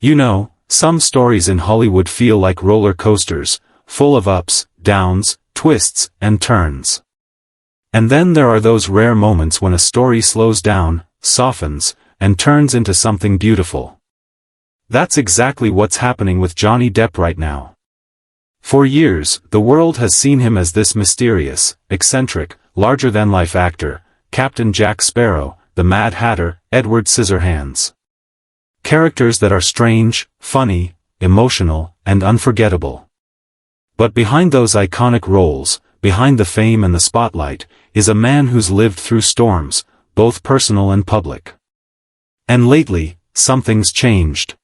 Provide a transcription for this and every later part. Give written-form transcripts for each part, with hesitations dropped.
You know, some stories in Hollywood feel like roller coasters, full of ups, downs, twists, and turns. And then there are those rare moments when a story slows down, softens, and turns into something beautiful. That's exactly what's happening with Johnny Depp right now. For years, the world has seen him as this mysterious, eccentric, larger-than-life actor, Captain Jack Sparrow, the Mad Hatter, Edward Scissorhands. Characters that are strange, funny, emotional, and unforgettable. But behind those iconic roles, behind the fame and the spotlight, is a man who's lived through storms, both personal and public. And lately, something's changed.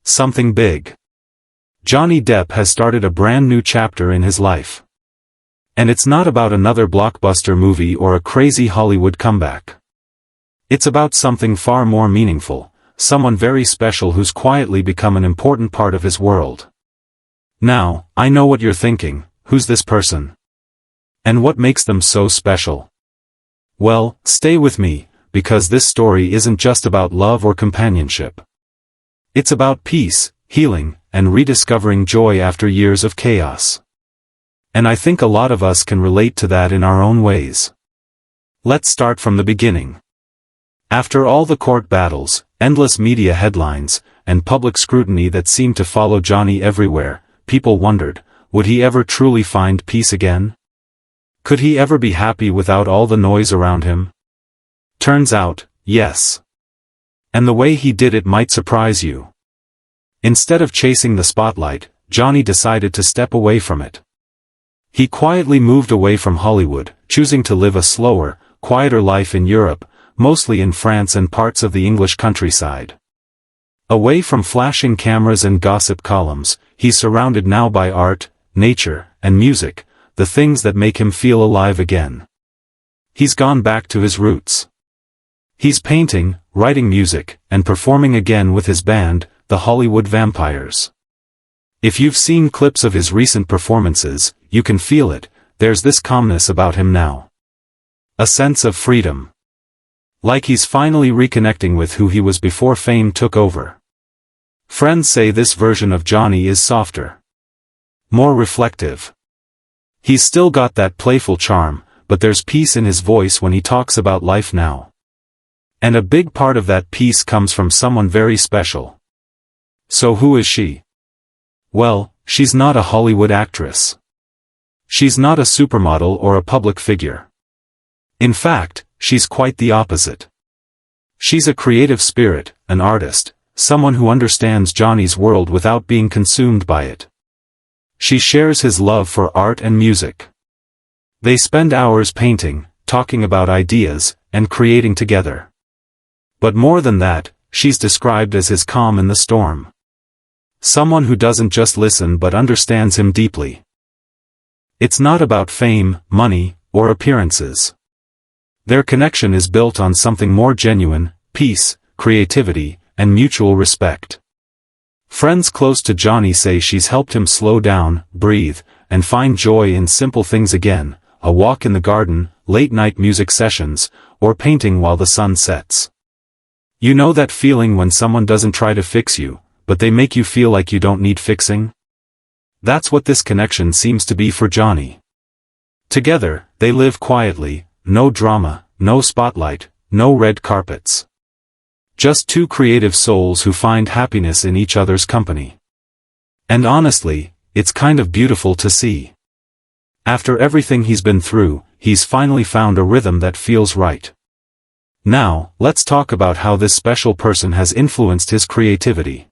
Something big. Johnny Depp has started a brand new chapter in his life. And it's not about another blockbuster movie or a crazy Hollywood comeback. It's about something far more meaningful, someone very special who's quietly become an important part of his world. Now, I know what you're thinking, who's this person? And what makes them so special? Well, stay with me, because this story isn't just about love or companionship. It's about peace, healing, and rediscovering joy after years of chaos. And I think a lot of us can relate to that in our own ways. Let's start from the beginning. After all the court battles, endless media headlines, and public scrutiny that seemed to follow Johnny everywhere, people wondered, would he ever truly find peace again? Could he ever be happy without all the noise around him? Turns out, yes. And the way he did it might surprise you. Instead of chasing the spotlight, Johnny decided to step away from it. He quietly moved away from Hollywood, choosing to live a slower, quieter life in Europe, mostly in France and parts of the English countryside. Away from flashing cameras and gossip columns, he's surrounded now by art, nature, and music, the things that make him feel alive again. He's gone back to his roots. He's painting, writing music, and performing again with his band, the Hollywood Vampires. If you've seen clips of his recent performances, you can feel it, there's this calmness about him now. A sense of freedom. Like he's finally reconnecting with who he was before fame took over. Friends say this version of Johnny is softer. More reflective. He's still got that playful charm, but there's peace in his voice when he talks about life now. And a big part of that peace comes from someone very special. So who is she? Well, she's not a Hollywood actress. She's not a supermodel or a public figure. In fact, she's quite the opposite. She's a creative spirit, an artist, someone who understands Johnny's world without being consumed by it. She shares his love for art and music. They spend hours painting, talking about ideas, and creating together. But more than that, she's described as his calm in the storm. Someone who doesn't just listen but understands him deeply. It's not about fame, money, or appearances. Their connection is built on something more genuine, peace, creativity, and mutual respect. Friends close to Johnny say she's helped him slow down, breathe, and find joy in simple things again, a walk in the garden, late-night music sessions, or painting while the sun sets. You know that feeling when someone doesn't try to fix you, but they make you feel like you don't need fixing? That's what this connection seems to be for Johnny. Together, they live quietly, no drama, no spotlight, no red carpets. Just two creative souls who find happiness in each other's company. And honestly, it's kind of beautiful to see. After everything he's been through, he's finally found a rhythm that feels right. Now, let's talk about how this special person has influenced his creativity.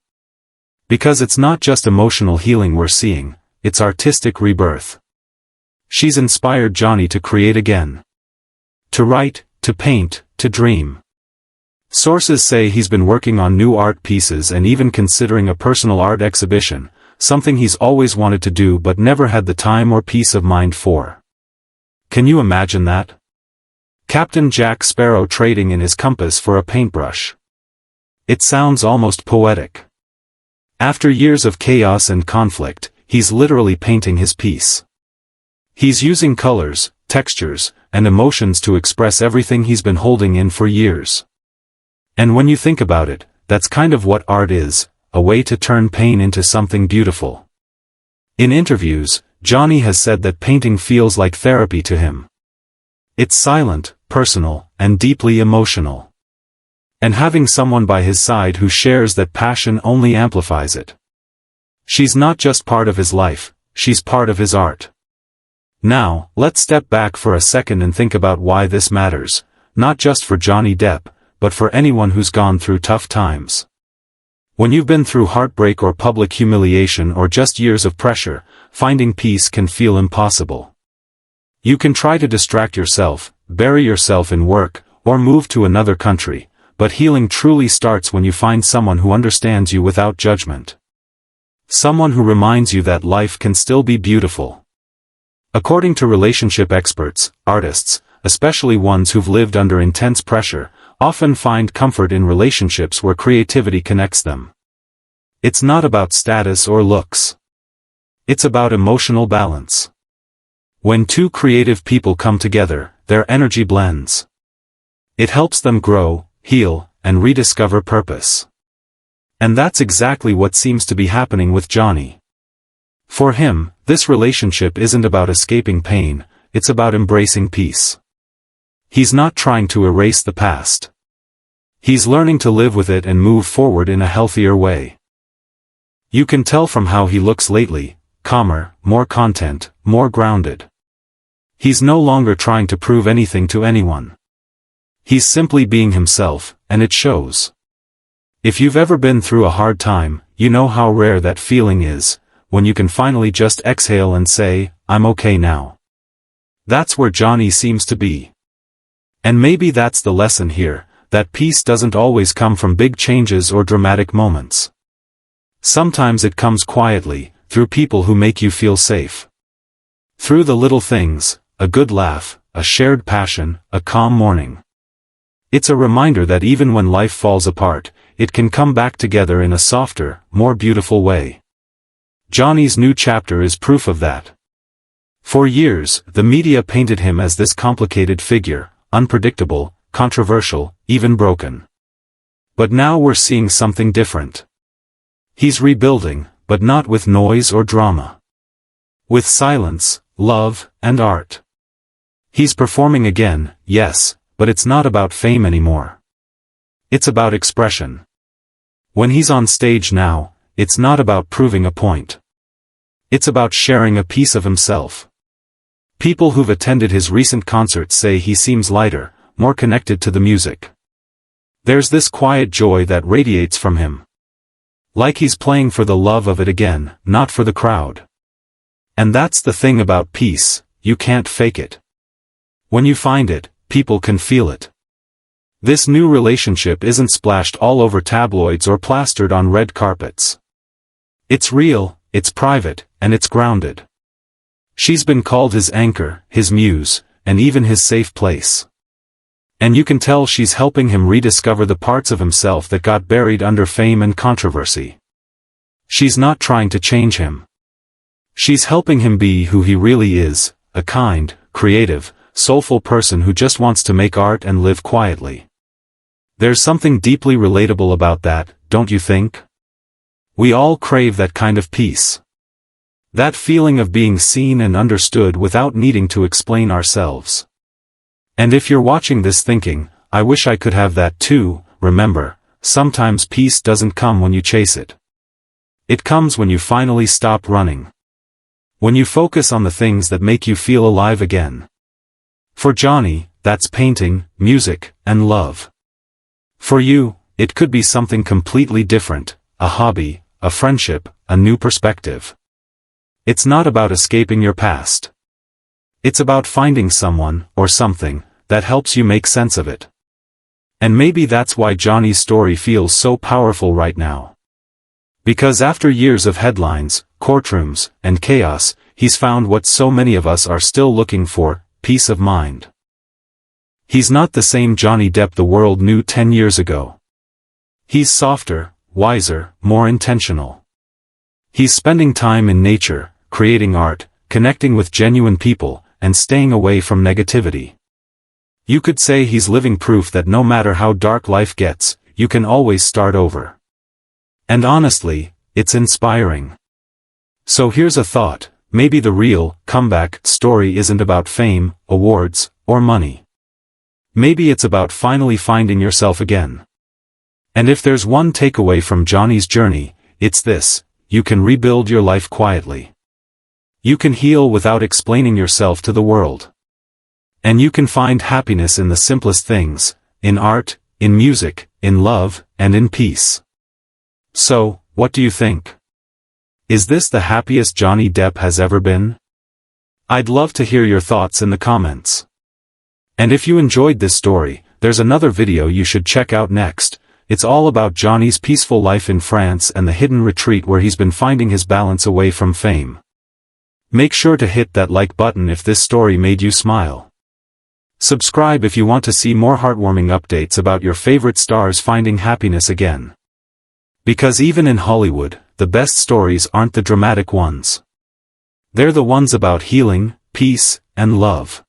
Because it's not just emotional healing we're seeing, it's artistic rebirth. She's inspired Johnny to create again. To write, to paint, to dream. Sources say he's been working on new art pieces and even considering a personal art exhibition, something he's always wanted to do but never had the time or peace of mind for. Can you imagine that? Captain Jack Sparrow trading in his compass for a paintbrush. It sounds almost poetic. After years of chaos and conflict, he's literally painting his piece. He's using colors, textures, and emotions to express everything he's been holding in for years. And when you think about it, that's kind of what art is, a way to turn pain into something beautiful. In interviews, Johnny has said that painting feels like therapy to him. It's silent, personal, and deeply emotional. And having someone by his side who shares that passion only amplifies it. She's not just part of his life, she's part of his art. Now, let's step back for a second and think about why this matters, not just for Johnny Depp, but for anyone who's gone through tough times. When you've been through heartbreak or public humiliation or just years of pressure, finding peace can feel impossible. You can try to distract yourself, bury yourself in work, or move to another country, but healing truly starts when you find someone who understands you without judgment. Someone who reminds you that life can still be beautiful. According to relationship experts, artists, especially ones who've lived under intense pressure, often find comfort in relationships where creativity connects them. It's not about status or looks. It's about emotional balance. When two creative people come together, their energy blends. It helps them grow, heal, and rediscover purpose. And that's exactly what seems to be happening with Johnny. For him, this relationship isn't about escaping pain, it's about embracing peace. He's not trying to erase the past. He's learning to live with it and move forward in a healthier way. You can tell from how he looks lately, calmer, more content, more grounded. He's no longer trying to prove anything to anyone. He's simply being himself, and it shows. If you've ever been through a hard time, you know how rare that feeling is, when you can finally just exhale and say, I'm okay now. That's where Johnny seems to be. And maybe that's the lesson here, that peace doesn't always come from big changes or dramatic moments. Sometimes it comes quietly, through people who make you feel safe. Through the little things, a good laugh, a shared passion, a calm morning. It's a reminder that even when life falls apart, it can come back together in a softer, more beautiful way. Johnny's new chapter is proof of that. For years, the media painted him as this complicated figure, unpredictable, controversial, even broken. But now we're seeing something different. He's rebuilding, but not with noise or drama. With silence, love, and art. He's performing again, yes, but it's not about fame anymore. It's about expression. When he's on stage now, it's not about proving a point. It's about sharing a piece of himself. People who've attended his recent concerts say he seems lighter, more connected to the music. There's this quiet joy that radiates from him. Like he's playing for the love of it again, not for the crowd. And that's the thing about peace, you can't fake it. When you find it, people can feel it. This new relationship isn't splashed all over tabloids or plastered on red carpets. It's real, it's private, and it's grounded. She's been called his anchor, his muse, and even his safe place. And you can tell she's helping him rediscover the parts of himself that got buried under fame and controversy. She's not trying to change him. She's helping him be who he really is, a kind, creative, soulful person who just wants to make art and live quietly. There's something deeply relatable about that, don't you think? We all crave that kind of peace. That feeling of being seen and understood without needing to explain ourselves. And if you're watching this thinking, I wish I could have that too, remember, sometimes peace doesn't come when you chase it. It comes when you finally stop running. When you focus on the things that make you feel alive again. For Johnny, that's painting, music, and love. For you, it could be something completely different, a hobby, a friendship, a new perspective. It's not about escaping your past. It's about finding someone, or something, that helps you make sense of it. And maybe that's why Johnny's story feels so powerful right now. Because after years of headlines, courtrooms, and chaos, he's found what so many of us are still looking for, peace of mind. He's not the same Johnny Depp the world knew 10 years ago. He's softer, wiser, more intentional. He's spending time in nature, creating art, connecting with genuine people, and staying away from negativity. You could say he's living proof that no matter how dark life gets, you can always start over. And honestly, it's inspiring. So here's a thought, maybe the real, comeback, story isn't about fame, awards, or money. Maybe it's about finally finding yourself again. And if there's one takeaway from Johnny's journey, it's this: you can rebuild your life quietly. You can heal without explaining yourself to the world. And you can find happiness in the simplest things, in art, in music, in love, and in peace. So, what do you think? Is this the happiest Johnny Depp has ever been? I'd love to hear your thoughts in the comments. And if you enjoyed this story, there's another video you should check out next. It's all about Johnny's peaceful life in France and the hidden retreat where he's been finding his balance away from fame. Make sure to hit that like button if this story made you smile. Subscribe if you want to see more heartwarming updates about your favorite stars finding happiness again. Because even in Hollywood, the best stories aren't the dramatic ones. They're the ones about healing, peace, and love.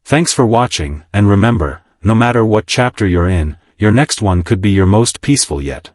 Thanks for watching, and remember, no matter what chapter you're in, your next one could be your most peaceful yet.